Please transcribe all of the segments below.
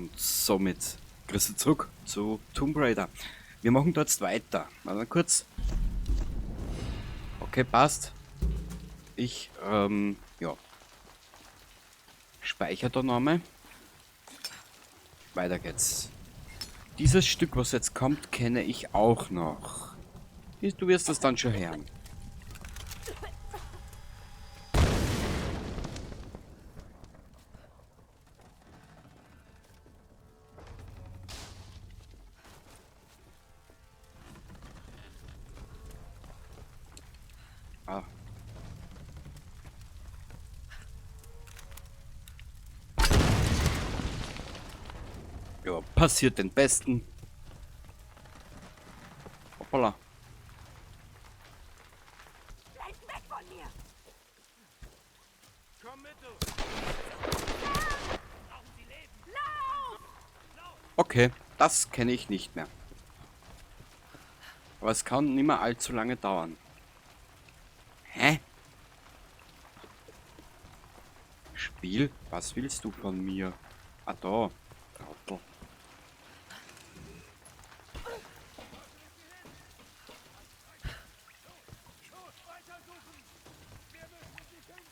Und somit grüße zurück zu Tomb Raider. Wir machen da jetzt weiter. Mal kurz. Okay, passt. Ich, ja. Speicher da nochmal. Weiter geht's. Dieses Stück, was jetzt kommt, kenne ich auch noch. Du wirst das dann schon hören. Ah. Ja, passiert den Besten. Hoppala. Bleibt weg von mir! Komm mit, du! Brauchen Sie Leben? Lauf! Okay, das kenne ich nicht mehr. Aber es kann nicht mehr allzu lange dauern. Hä? Spiel? Was willst du von mir? Ah, da. Trottel. Los, weiter suchen! Wir müssen sie finden!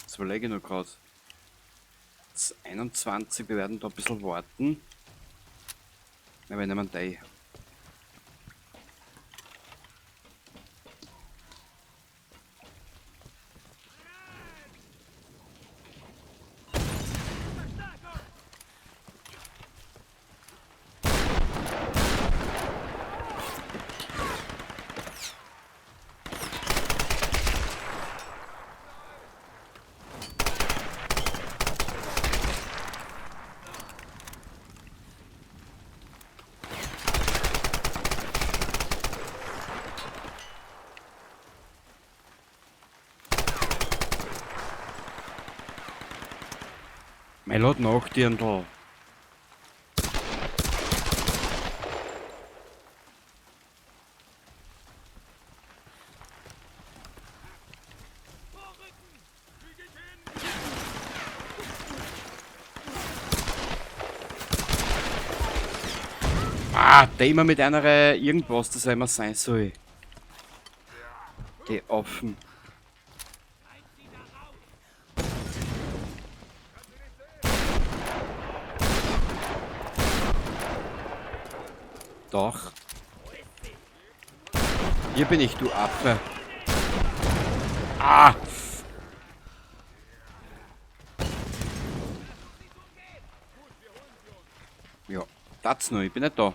Das überlege ich noch gerade. 21, wir werden da ein bisschen warten. Ja, wir nehmen die. Melod noch Dirndl. Vorrücken! Krieg ich hin! Ah, der immer mit einer irgendwas, das immer sein soll. Die offen. Treibt sie da raus! Doch. Hier bin ich, du Affe. Ah! Ja, das noch, ich bin nicht da.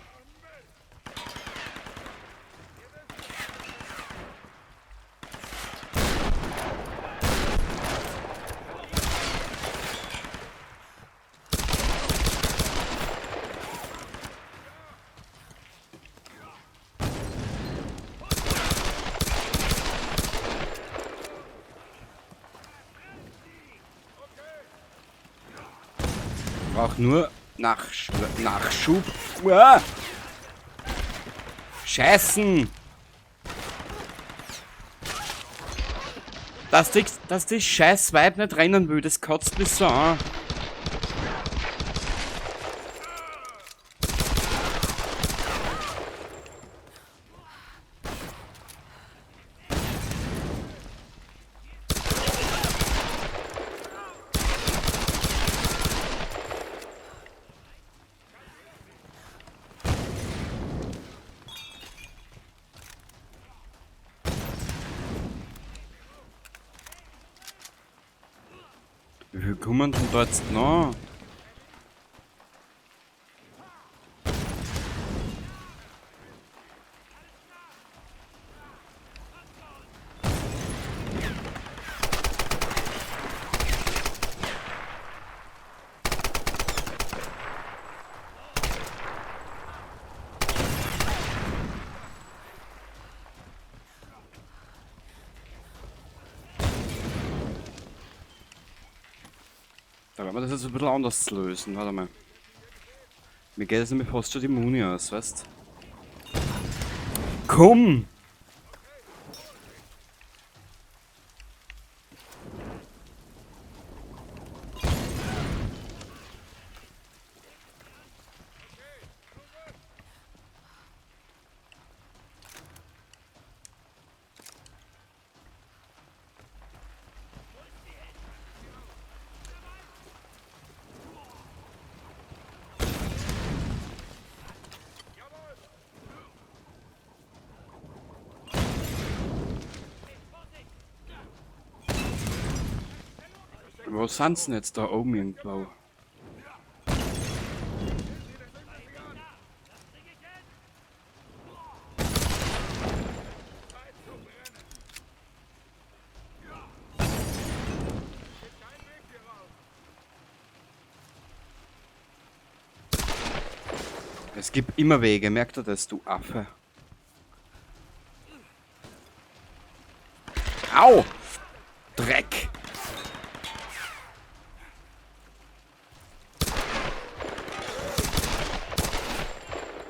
Brauch nur Nachschub. Uah! Scheißen! Dass die scheiß Weib nicht rennen will, das kotzt mich so an. Wie viel kommen denn da jetzt noch? Da werden wir das jetzt ein bisschen anders lösen. Warte mal. Mir geht es nämlich fast schon die Muni aus, weißt? Komm! Wo sind sie denn jetzt da oben irgendwo? Es gibt immer Wege, merkt ihr das, du Affe? Au! Dreck!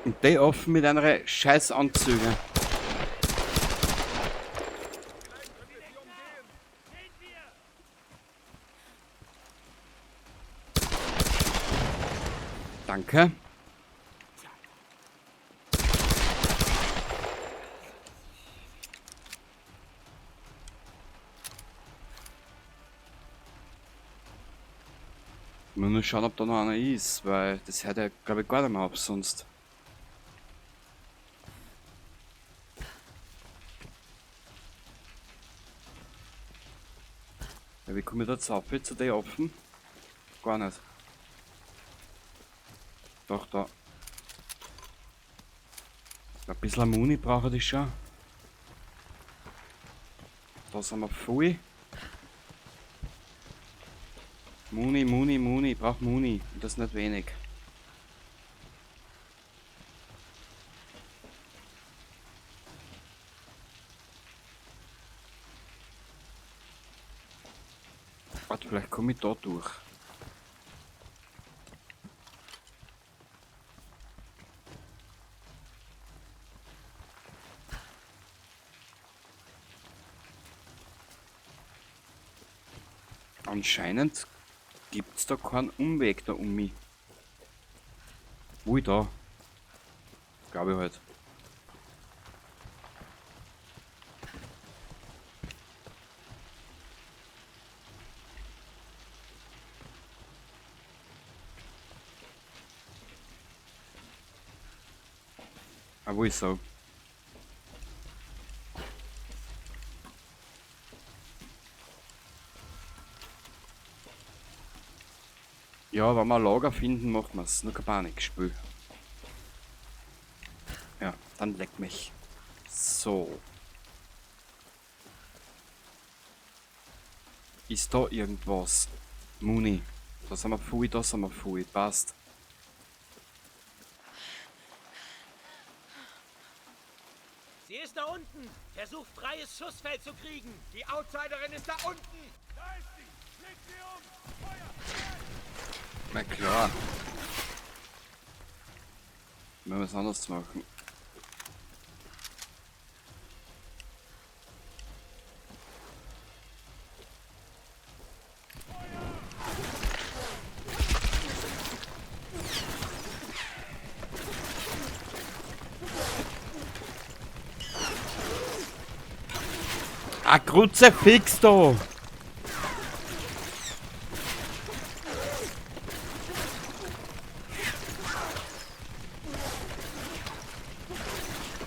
Und die offen mit einer Scheißanzüge. Danke. Ich muss nur schauen, ob da noch einer ist, weil das hört ja, glaube ich, gar nicht mehr auf sonst. Ja, wie komme ich da jetzt auf? Zu der offen? Gar nicht. Doch, da. Ein bisschen Muni brauche ich schon. Da sind wir voll. Muni, ich brauche Muni. Und das nicht wenig. Warte, vielleicht komme ich da durch. Anscheinend gibt es da keinen Umweg da um mich. Wo ich da? Glaube ich halt. Ah, wo ist so? Ja, wenn wir ein Lager finden, machen wir es. Nur kein Panikspiel. Ja, dann leck mich. So. Ist da irgendwas? Muni. Da sind wir voll, da sind wir voll. Passt. Sie ist da unten. Versucht, freies Schussfeld zu kriegen. Die Outsiderin ist da unten. Da ist sie. Legt sie um. Feuer. Na klar. Wir müssen was anderes machen. Ah, Kruzifix da!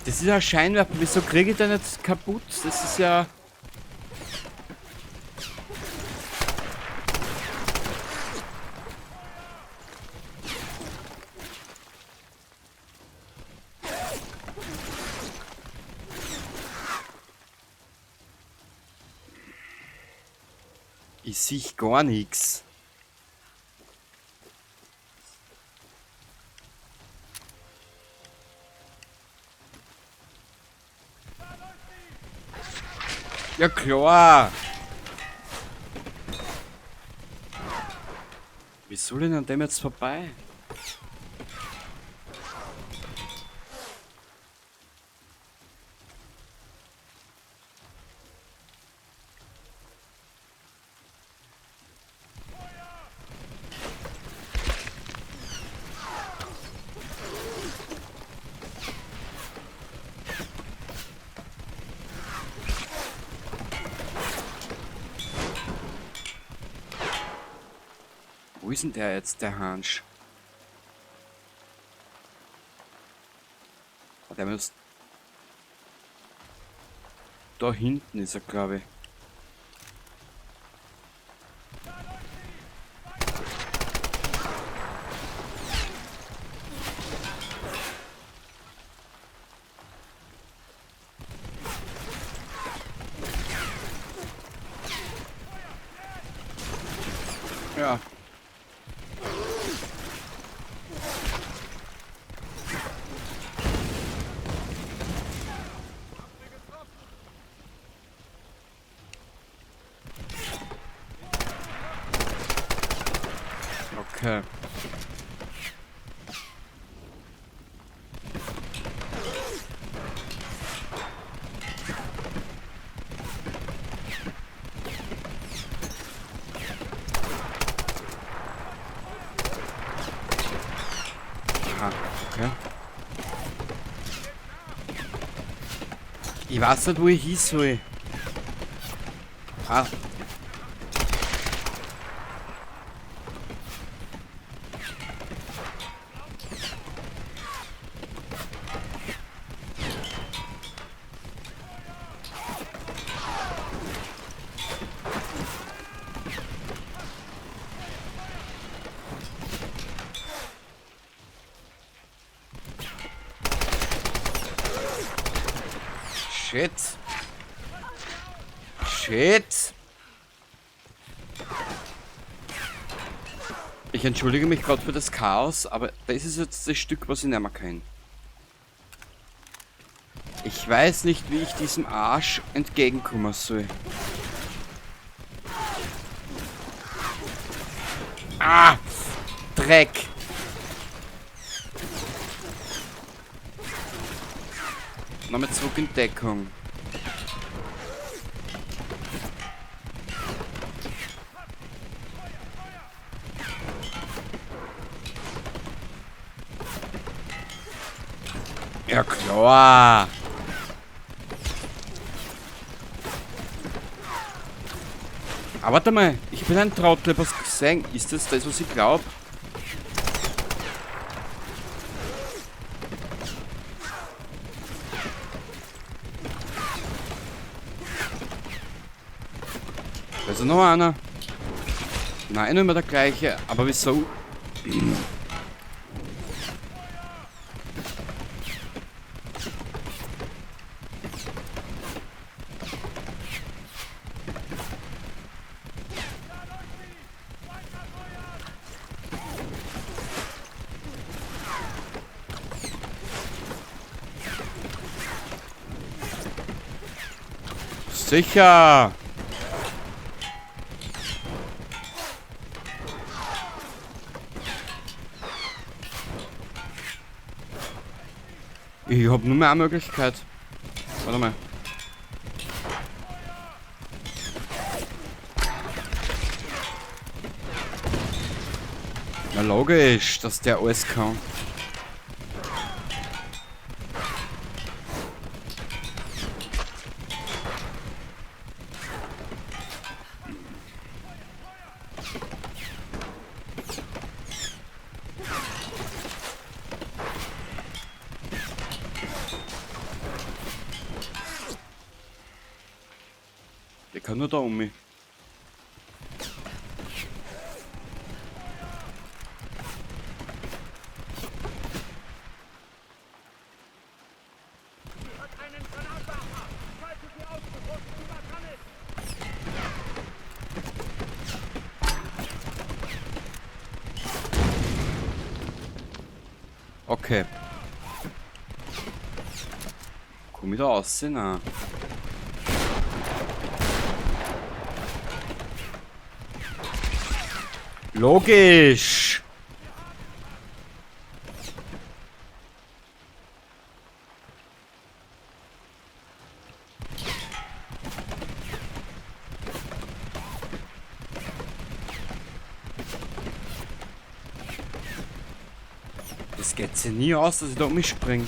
Das ist ja ein Scheinwerfer, wieso kriege ich den jetzt kaputt? Das ist ja... Ich sehe gar nichts. Ja klar! Wie soll ich denn an dem jetzt vorbei? Wo ist denn der jetzt, der Hansch? Der muss... Da hinten ist er, glaube ich. Okay. Aha, okay. Ich weiß nicht, wo ich hin soll. Ah. Shit. Shit. Ich entschuldige mich gerade für das Chaos, aber das ist jetzt das Stück, was ich nicht mehr kann. Ich weiß nicht, wie ich diesem Arsch entgegenkommen soll. Ah! Dreck! Nochmal zurück in Deckung. Ja klar. Aber warte mal, ich bin ein Trottel, was gesehen? Ist das, was ich glaube? Da ist noch einer. Nein, nicht mehr der gleiche. Aber wieso? Sicher! Ich hab nur mehr eine Möglichkeit. Warte mal. Na logisch, dass der alles kann. Der kann nur da um mich. Hat einen Granatwerfer! Schaltet sie aus, bevor sie überkann ist! Okay. Komm wieder aus, na. Logisch. Das geht sich nie aus, dass ich da um mich springe.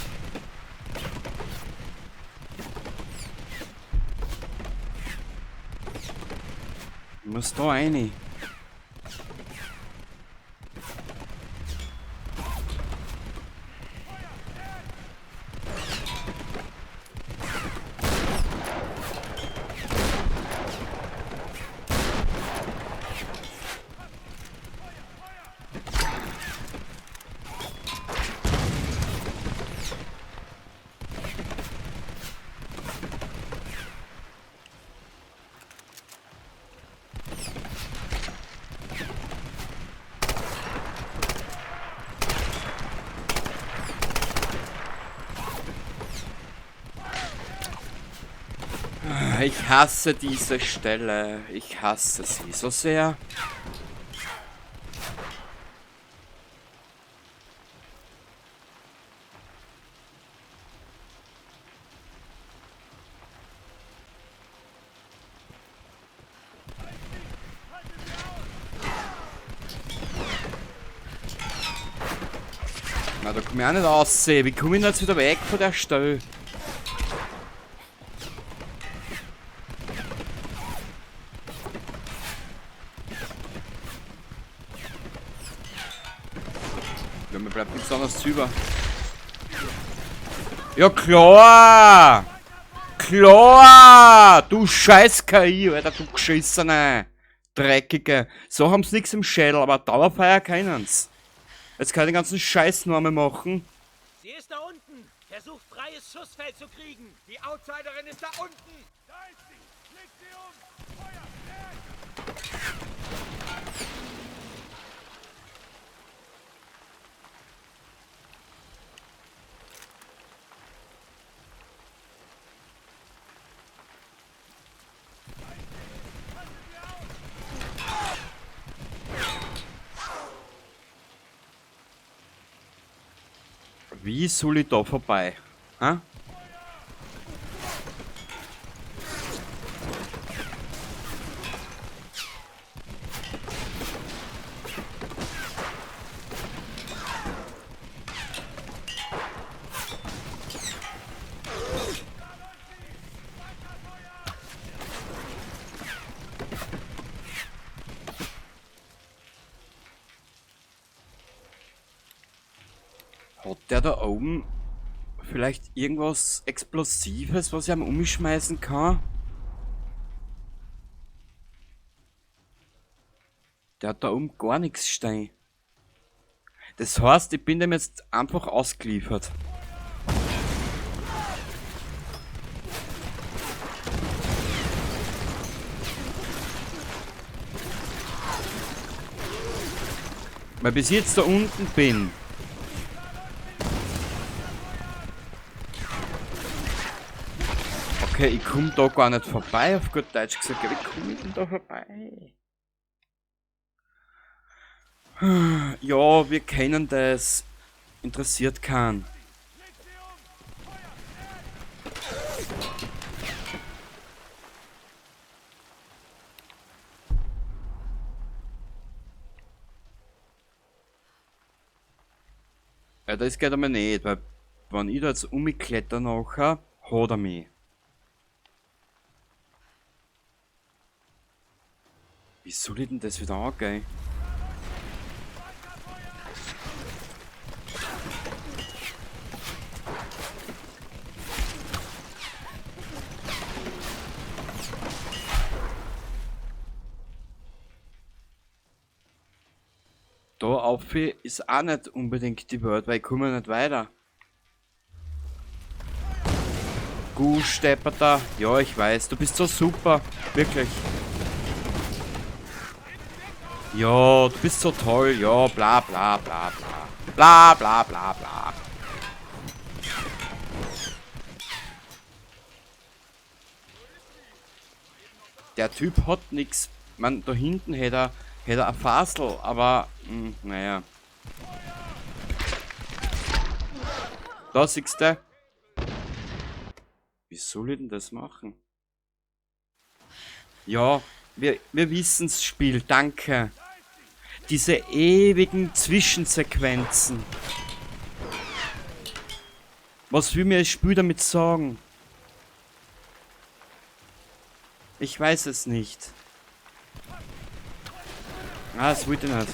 Ich muss da rein. Ich hasse diese Stelle. Ich hasse sie so sehr. Na, da komme ich auch nicht raus. Wie komme ich denn jetzt wieder weg von der Stelle? Ja, mir bleibt nichts anderes über. Ja, klar! Klar! Du scheiß KI, Alter, du geschissene Dreckige. So haben's nix im Schädel, aber Dauerfeuer keinen's. Jetzt kann ich den ganzen Scheiß nur einmal machen. Sie ist da unten. Versucht, freies Schussfeld zu kriegen. Die Outsiderin ist da unten. Da ist sie. Legt sie um. Feuer. Wie soll ich da vorbei? Hä? Hat der da oben vielleicht irgendwas Explosives, was ich am umschmeißen kann? Der hat da oben gar nichts stehen. Das heißt, ich bin dem jetzt einfach ausgeliefert. Weil bis ich jetzt da unten bin. Okay, ich komm da gar nicht vorbei, auf gut Deutsch gesagt. Wie komm ich denn da vorbei? Ja, wir kennen das. Interessiert keinen. Ja, das geht aber nicht, weil wenn ich da jetzt umkletter nachher, hat er mich. Wie soll ich denn das wieder angehen? Da auf ist auch nicht unbedingt die Welt, weil ich komme nicht weiter. Gut, Stepperter. Ja, ich weiß, du bist so super. Wirklich. Ja, du bist so toll. Ja, bla bla bla bla. Bla bla bla bla. Der Typ hat nix. Man, da hinten hätte er ein Fasel, aber naja. Da siehst du. Wie soll ich denn das machen? Ja, wir wissen's, Spiel, danke. Diese ewigen Zwischensequenzen. Was will mir das Spiel damit sagen? Ich weiß es nicht. Ah, das wollte ich nicht.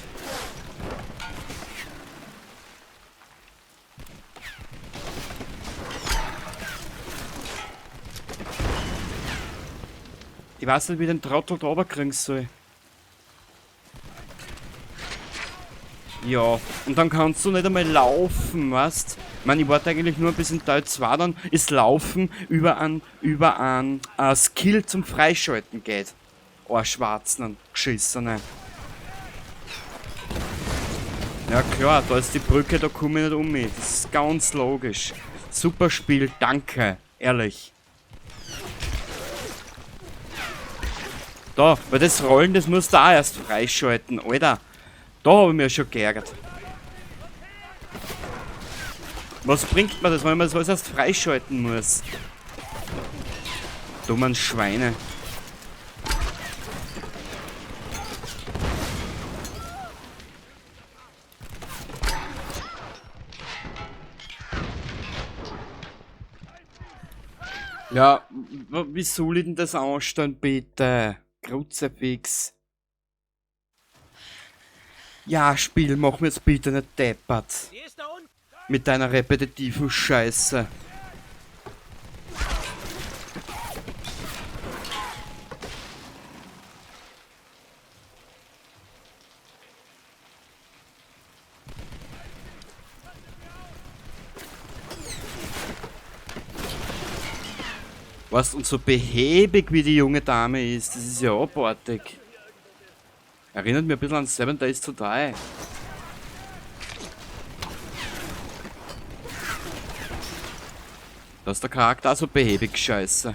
Ich weiß nicht, wie ich den Trottel da kriegen soll. Ja, und dann kannst du nicht einmal laufen, weißt? Ich meine, ich warte eigentlich nur bis in Teil 2 dann ist Laufen über ein Skill zum Freischalten geht. Oh, Schwarzen, Geschissene. Ja klar, da ist die Brücke, da komme ich nicht um mich. Das ist ganz logisch. Super Spiel, danke. Ehrlich. Da, weil das Rollen, das musst du auch erst freischalten, Alter. Da habe ich mich schon geärgert. Was bringt mir das, wenn man das alles erst freischalten muss? Dummen Schweine. Ja, wie soll ich denn das anstellen, bitte? Kruzifix. Ja, Spiel, mach mir jetzt bitte nicht deppert. Sie ist da unten. Mit deiner repetitiven Scheiße. Was, und so behäbig wie die junge Dame ist, das ist ja abartig. Erinnert mich ein bisschen an 7 Days to Die. Da ist der Charakter auch so behäbig scheiße.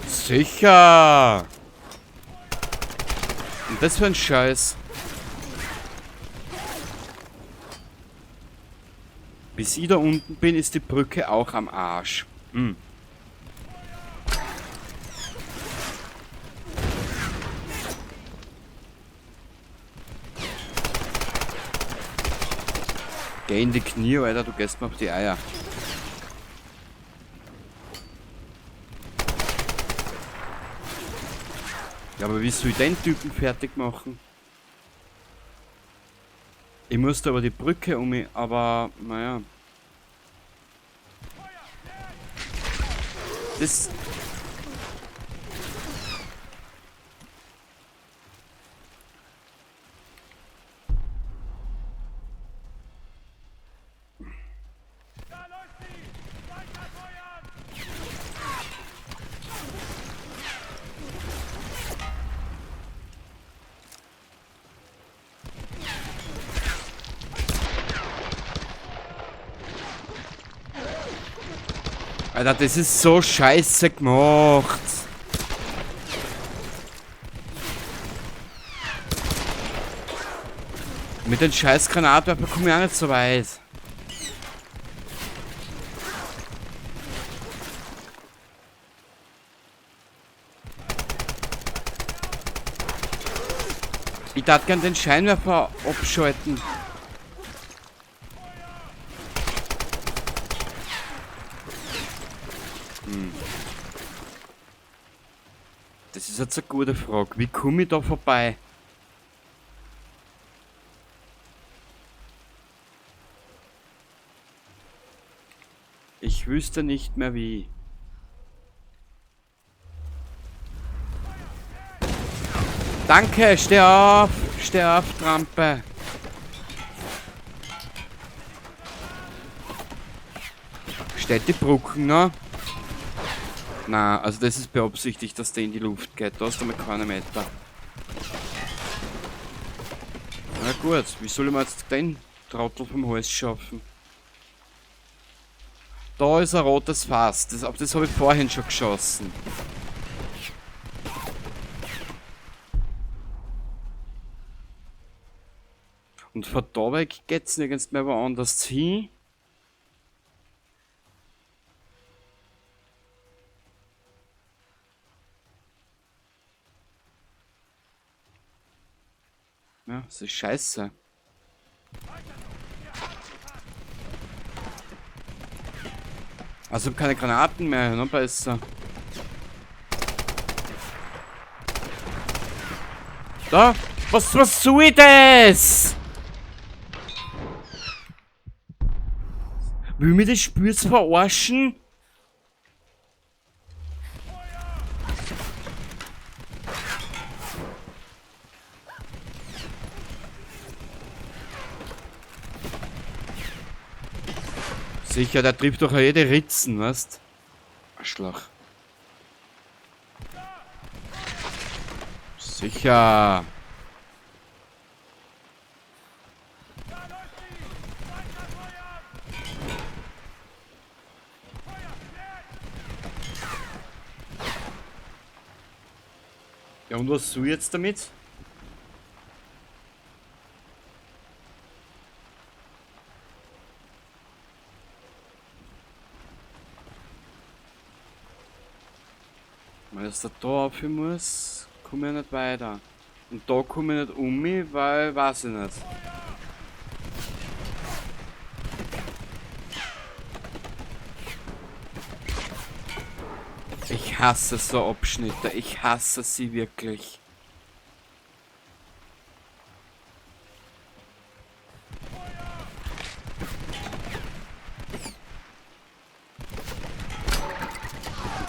Sicher! Und das für ein Scheiß. Bis ich da unten bin, ist die Brücke auch am Arsch. Hm. Geh in die Knie, Alter, du gehst mir auf die Eier. Ja, aber wie soll ich den Typen fertig machen? Ich musste aber die Brücke um mich, aber naja. Das. Da läuft sie. Weiter feuern. Alter, das ist so scheiße gemacht. Mit den scheiß Granatwerfer komme ich auch nicht so weit. Ich darf gern den Scheinwerfer abschalten. Das ist jetzt eine gute Frage. Wie komme ich da vorbei? Ich wüsste nicht mehr wie. Danke, steh auf, Trampe. Steht die Brücken noch? Na, also das ist beabsichtigt, dass der in die Luft geht. Da hast du mal keine Meter. Na gut, wie soll ich mir jetzt den Trottel vom Hals schaffen? Da ist ein rotes Fass. Auf das habe ich vorhin schon geschossen. Und von da weg geht's nirgends mehr woanders hin. Ja, das ist scheiße. Also keine Granaten mehr, noch besser. Da? Was soll ich das? Will mich das Spiel jetzt verarschen? Sicher, der trifft doch jede Ritzen, weißt? Arschloch. Sicher. Ja, und was soll ich jetzt damit? Weil ich da auf muss, komme ich nicht weiter. Und da komme ich nicht um mich, weil, weiß ich nicht. Ich hasse so Abschnitte, ich hasse sie wirklich.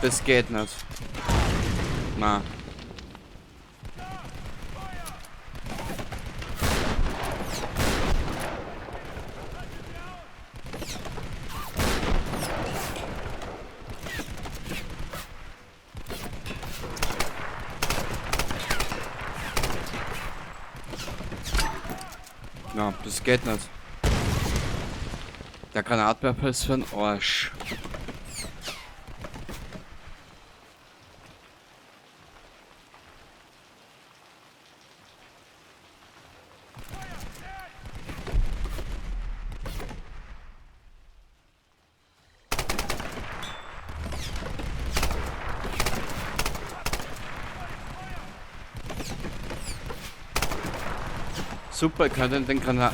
Das geht nicht. Na. Ja, das geht nicht. Der Granatwerfer ist für ein Arsch. Super, ich kann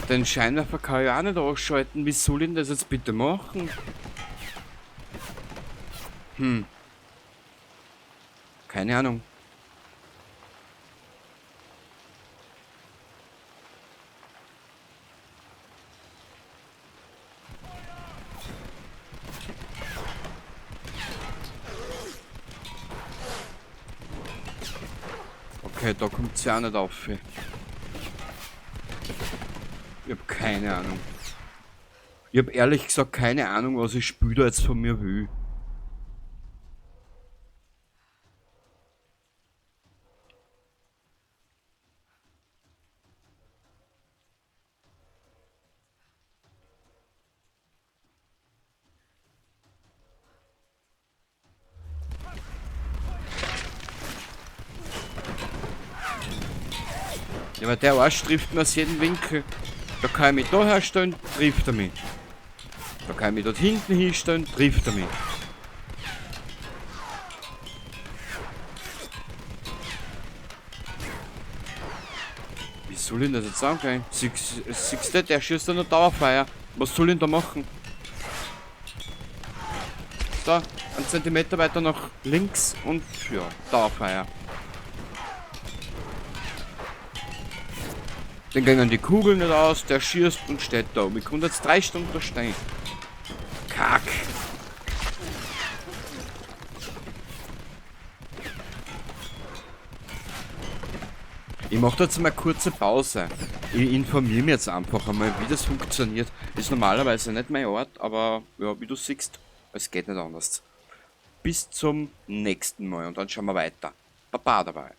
den Scheinwerfer kann ich auch nicht ausschalten. Wie soll ich denn das jetzt bitte machen? Keine Ahnung. Okay, da kommt sie auch nicht auf. Ich hab keine Ahnung. Ich hab ehrlich gesagt keine Ahnung, was ich Spiel da jetzt von mir will. Ja, aber der Arsch trifft mir aus jedem Winkel. Da kann ich mich da herstellen, trifft er mich. Da kann ich mich dort hinten hinstellen, trifft er mich. Wie soll ich das jetzt sagen? Siehst du, der schießt an der Dauerfeuer. Was soll ich denn da machen? Da, einen Zentimeter weiter nach links und ja, Dauerfeuer. Den gingen die Kugeln nicht aus, der schießt und steht da. Ich konnte jetzt 3 Stunden da stehen. Kack. Ich mache jetzt mal eine kurze Pause. Ich informiere mich jetzt einfach einmal, wie das funktioniert. Ist normalerweise nicht mein Ort, aber ja, wie du siehst, es geht nicht anders. Bis zum nächsten Mal und dann schauen wir weiter. Baba dabei.